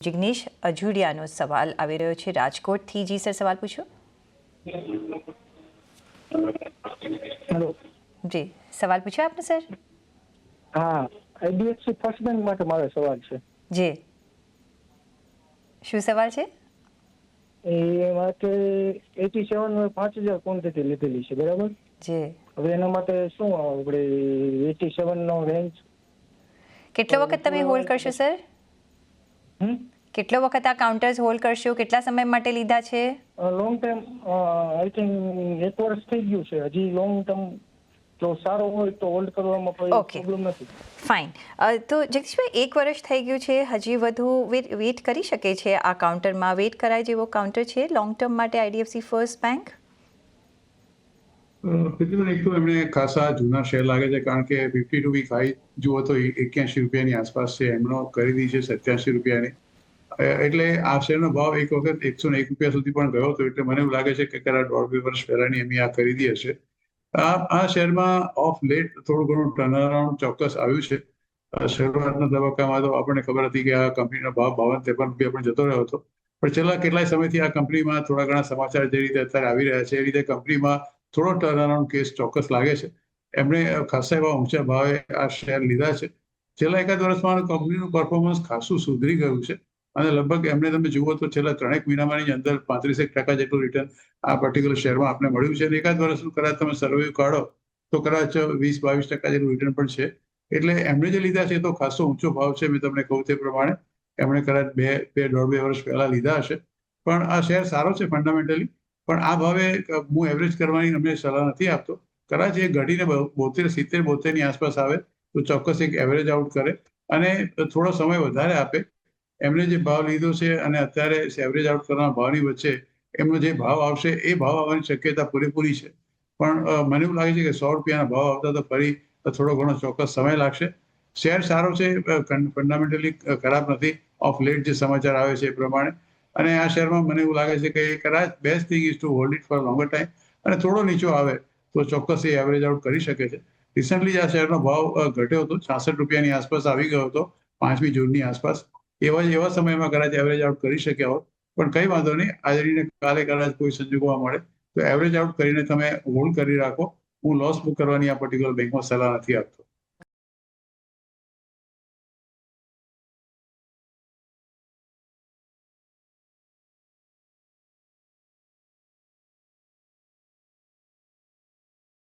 જિગ્નેશ અજુડિયાનો સવાલ આવી રહ્યો છે રાજકોટથી। જી સર, સવાલ પૂછો। હેલો જી, સવાલ પૂછો આપને સર। હા, આઈડીએફસી ફર્સ્ટ બેંક માટે મારો સવાલ છે। જી, શું સવાલ છે? એ માટે 87 5000 ક્વોન્ટિટી લીધેલી છે, બરાબર? જી, હવે એના માટે શું આપણે 87 નો રેન્જ કેટલો વખત તમે હોલ્ડ કરશો સર? કેટલો વખત આ કાઉન્ટર્સ હોલ્ડ કરશો? કેટલા સમય માટે લીધા છે? લોંગ ટાઈમ, આઈ થિંક 1 વર્ષ થઈ ગયું છે। હજી લોંગ ટર્મ જો સારો હોય તો હોલ્ડ કરવામાં કોઈ પ્રોબ્લેમ નથી। ફાઇન। તો જગદીશભાઈ, 1 વર્ષ થઈ ગયું છે, હજી વધુ વેઇટ કરી શકે છે આ કાઉન્ટરમાં? વેઇટ કરાય જેવો કાઉન્ટર છે લોંગ ટર્મ માટે આઈડીએફસી ફર્સ્ટ બેંક? એક તો એમને ખાસા જૂના શેર લાગે છે, કારણ કે 52 વીક હાઈ જુઓ તો 81 રૂપિયાની આસપાસ છે, એમનો ખરીદી છે 87 રૂપિયાની। એટલે આ શેરનો ભાવ એક વખત 101 રૂપિયા સુધી પણ ગયો હતો। એટલે મને એવું લાગે છે કે કદાચ 1.5-2 વર્ષ પહેલાની એમની આ ખરીદી હશે। આ શેરમાં ઓફ લેટ થોડું ઘણું ટર્નઅરાઉન્ડ ચોક્કસ આવ્યું છે। શરૂઆતના તબક્કામાં તો આપણને ખબર હતી કે આ કંપનીનો ભાવ 52-53 રૂપિયા પણ જતો રહ્યો હતો, પણ છેલ્લા કેટલાય સમયથી આ કંપનીમાં થોડા ઘણા સમાચાર જે રીતે અત્યારે આવી રહ્યા છે એ રીતે કંપનીમાં થોડો ટર્નઅરાઉન્ડ કેસ ચોક્કસ લાગે છે। એમણે ખાસા એવા ઊંચા ભાવે આ શેર લીધા છે। છેલ્લા એકાદ વર્ષમાં કંપનીનું પરફોર્મન્સ ખાસું સુધરી ગયું છે અને લગભગ એમને તમે જુઓ તો છેલ્લા 3 મહિનામાંની અંદર 35% જેટલું રિટર્ન આ પર્ટિક્યુલર શેરમાં આપને મળ્યું છે। અને એકાદ વર્ષનું કદાચ તમે સર્વે કાઢો તો કદાચ 20-22% જેટલું રિટર્ન પણ છે। એટલે એમણે જે લીધા છે એ તો ખાસો ઊંચો ભાવ છે। મેં તમને કહું તે પ્રમાણે એમણે કદાચ 1.5-2 વર્ષ પહેલા લીધા હશે, પણ આ શેર સારો છે ફંડામેન્ટલી। પણ આ ભાવે હું એવરેજ કરવાની અમને સલાહ નથી આપતો। કદાચ એ ઘટીને 70-72ની આસપાસ આવે તો ચોક્કસ એક એવરેજ આઉટ કરે અને થોડો સમય વધારે આપે। એમણે જે ભાવ લીધો છે અને અત્યારે એવરેજ આઉટ કરવાના ભાવની વચ્ચે એમનો જે ભાવ આવશે એ ભાવ આવવાની શક્યતા પૂરેપૂરી છે। પણ મને એવું લાગે છે કે 100 રૂપિયાના ભાવ આવતા તો ફરી થોડો ઘણો ચોક્કસ સમય લાગશે। શેર સારો છે, ફંડામેન્ટલી ખરાબ નથી ઓફ લેટ જે સમાચાર આવે છે એ પ્રમાણે। અને આ શેરમાં મને એવું લાગે છે કે કદાચ best thing is to hold it for longer time, અને થોડો નીચો આવે તો ચોક્કસ એ એવરેજ આઉટ કરી શકે છે। રિસન્ટલી આ શેરનો ભાવ ઘટ્યો હતો, 66 રૂપિયાની આસપાસ આવી ગયો હતો 5મી જૂનની આસપાસ। એવા સમયમાં કદાચ એવરેજ આઉટ કરી શક્યા હોત, પણ કંઈ વાંધો નહીં, આજે કાલે કદાચ કોઈ સંજોગોમાં મળે તો એવરેજ આઉટ કરીને તમે હોલ્ડ કરી રાખો। હું લોસ બુક કરવાની આ પર્ટિક્યુલર બેંકમાં સલાહ નથી આપતો।